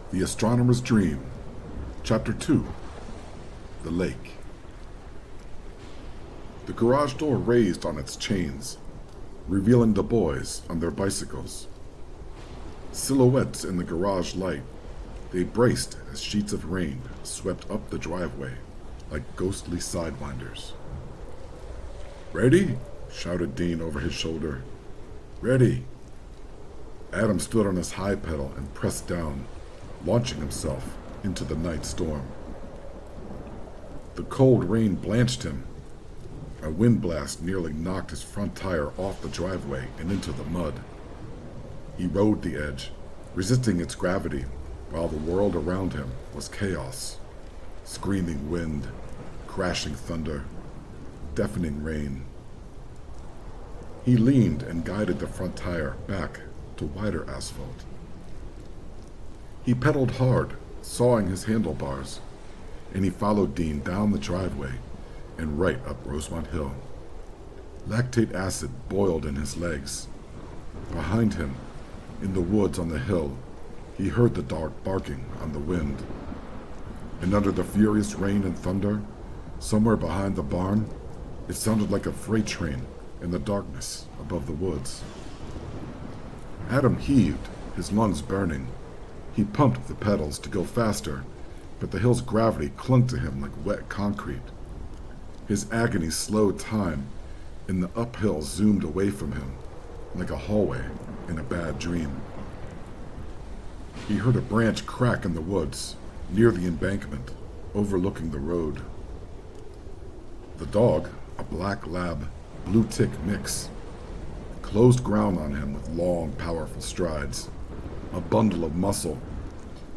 The Astronomer's Dream, Chapter 2, The Lake. The garage door raised on its chains, revealing the boys on their bicycles. Silhouettes in the garage light, they braced as sheets of rain swept up the driveway like ghostly sidewinders. "Ready?" shouted Dean over his shoulder. "Ready." Adam stood on his high pedal and pressed down, launching himself into the night storm. The cold rain blanched him. A wind blast nearly knocked his front tire off the driveway and into the mud. He rode the edge, resisting its gravity, while the world around him was chaos. Screaming wind, crashing thunder, deafening rain. He leaned and guided the front tire back to wider asphalt. He pedaled hard, sawing his handlebars, and he followed Dean down the driveway and right up Rosemont Hill. Lactate acid boiled in his legs. Behind him, in the woods on the hill, he heard the dog barking on the wind. And under the furious rain and thunder, somewhere behind the barn, it sounded like a freight train in the darkness above the woods. Adam heaved, his lungs burning. He pumped the pedals to go faster, but the hill's gravity clung to him like wet concrete. His agony slowed time, and the uphill zoomed away from him, like a hallway in a bad dream. He heard a branch crack in the woods, near the embankment, overlooking the road. The dog, a black lab, blue tick mix, closed ground on him with long, powerful strides. A bundle of muscle,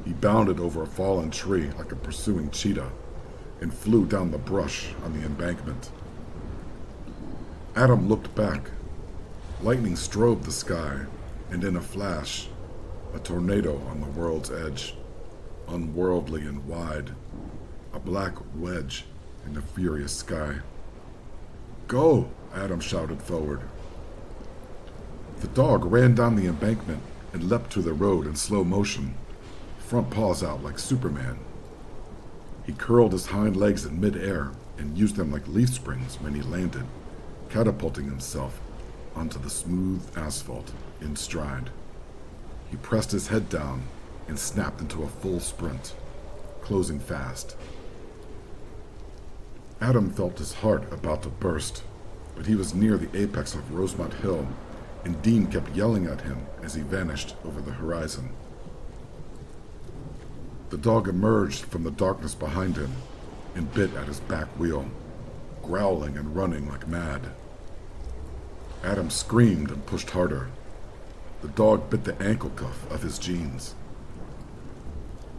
he bounded over a fallen tree like a pursuing cheetah and flew down the brush on the embankment. Adam looked back. Lightning strobed the sky, and in a flash, a tornado on the world's edge, unworldly and wide, a black wedge in the furious sky. "Go!" Adam shouted forward. The dog ran down the embankment and leapt to the road in slow motion, front paws out like Superman. He curled his hind legs in midair and used them like leaf springs when he landed, catapulting himself onto the smooth asphalt in stride. He pressed his head down and snapped into a full sprint, closing fast. Adam felt his heart about to burst, but he was near the apex of Rosemont Hill, and Dean kept yelling at him as he vanished over the horizon. The dog emerged from the darkness behind him and bit at his back wheel, growling and running like mad. Adam screamed and pushed harder. The dog bit the ankle cuff of his jeans.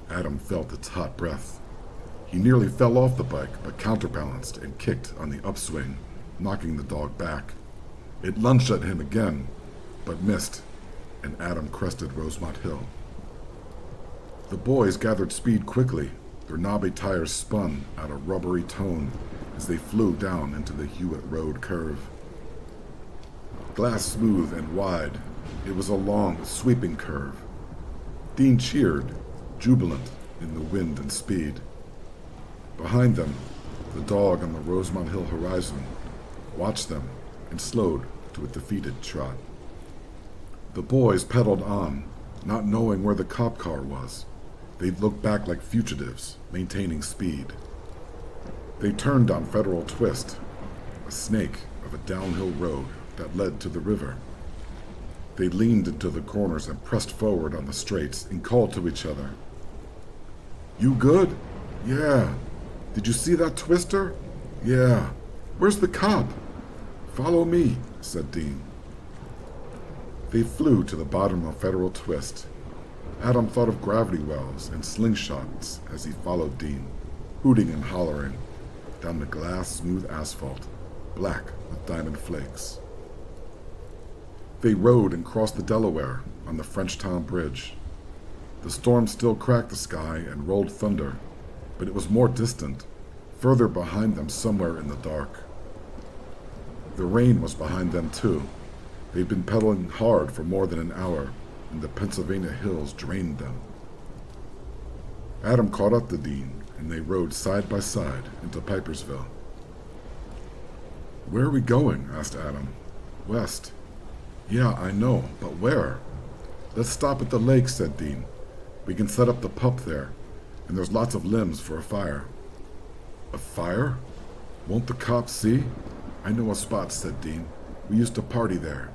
Adam felt its hot breath. He nearly fell off the bike, but counterbalanced and kicked on the upswing, knocking the dog back. It lunged at him again, but missed, and Adam crested Rosemont Hill. The boys gathered speed quickly. Their knobby tires spun out a rubbery tone as they flew down into the Hewitt Road curve. Glass smooth and wide, it was a long, sweeping curve. Dean cheered, jubilant in the wind and speed. Behind them, the dog on the Rosemont Hill horizon watched them and slowed to a defeated trot. The boys pedaled on, not knowing where the cop car was. They'd look back like fugitives, maintaining speed. They turned on Federal Twist, a snake of a downhill road that led to the river. They leaned into the corners and pressed forward on the straights and called to each other. "You good?" "Yeah." "Did you see that twister?" "Yeah." "Where's the cop?" "Follow me," said Dean. They flew to the bottom of Federal Twist. Adam thought of gravity wells and slingshots as he followed Dean, hooting and hollering, down the glass-smooth asphalt, black with diamond flakes. They rode and crossed the Delaware on the Frenchtown Bridge. The storm still cracked the sky and rolled thunder, but it was more distant, further behind them somewhere in the dark. The rain was behind them too. They'd been pedaling hard for more than an hour, and the Pennsylvania hills drained them. Adam caught up to Dean, and they rode side by side into Pipersville. "Where are we going?" asked Adam. "West." "Yeah, I know, but where?" "Let's stop at the lake," said Dean. "We can set up the pup there, and there's lots of limbs for a fire." "A fire? Won't the cops see?" "I know a spot," said Dean. "We used to party there."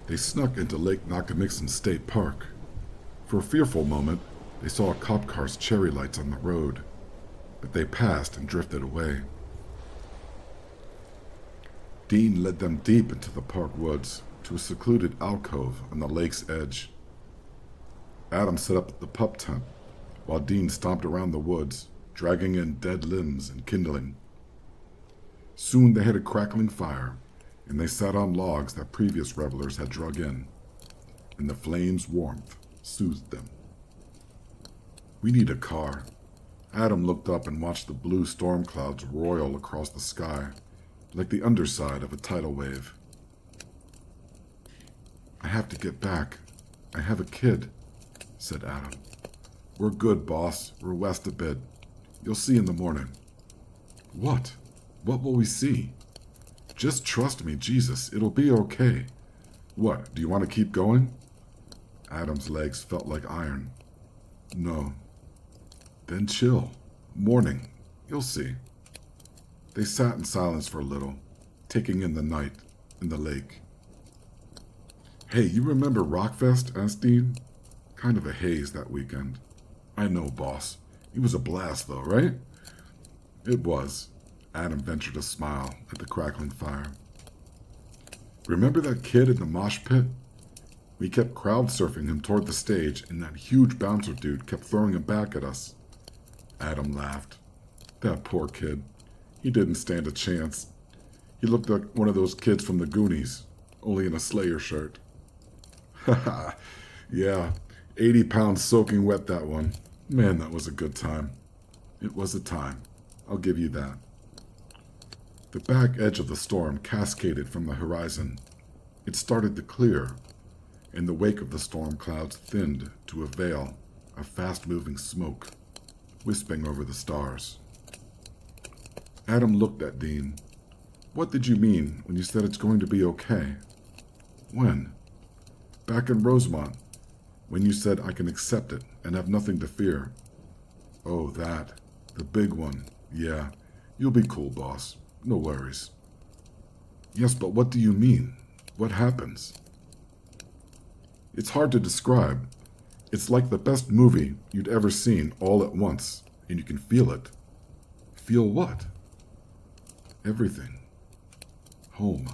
They snuck into Lake Nakamixon State Park. For a fearful moment, they saw a cop car's cherry lights on the road, but they passed and drifted away. Dean led them deep into the park woods, to a secluded alcove on the lake's edge. Adam set up the pup tent, while Dean stomped around the woods, dragging in dead limbs and kindling. Soon they had a crackling fire, and they sat on logs that previous revelers had drug in, and the flames' warmth soothed them. "We need a car." Adam looked up and watched the blue storm clouds roil across the sky, like the underside of a tidal wave. "I have to get back. I have a kid," said Adam. "We're good, boss. We're west a bit. You'll see in the morning." "What? What will we see?" "Just trust me, Jesus. It'll be okay." "What, do you want to keep going?" Adam's legs felt like iron. "No." "Then chill. Morning. You'll see." They sat in silence for a little, taking in the night and the lake. "Hey, you remember Rockfest?" asked Dean. "Kind of a haze that weekend." "I know, boss. It was a blast, though, right?" "It was." Adam ventured a smile at the crackling fire. "Remember that kid in the mosh pit? We kept crowd surfing him toward the stage, and that huge bouncer dude kept throwing him back at us." Adam laughed. "That poor kid. He didn't stand a chance. He looked like one of those kids from the Goonies, only in a Slayer shirt." "Haha, yeah, 80 pounds soaking wet, that one. Man, that was a good time." "It was a time. I'll give you that." The back edge of the storm cascaded from the horizon. It started to clear, and the wake of the storm clouds thinned to a veil of fast-moving smoke, wisping over the stars. Adam looked at Dean. "What did you mean when you said it's going to be okay?" "When?" "Back in Rosemont, when you said I can accept it and have nothing to fear." "Oh, that. The big one. Yeah. You'll be cool, boss. No worries." "Yes, but what do you mean? What happens?" "It's hard to describe. It's like the best movie you'd ever seen all at once, and you can feel it." "Feel what?" "Everything. Home."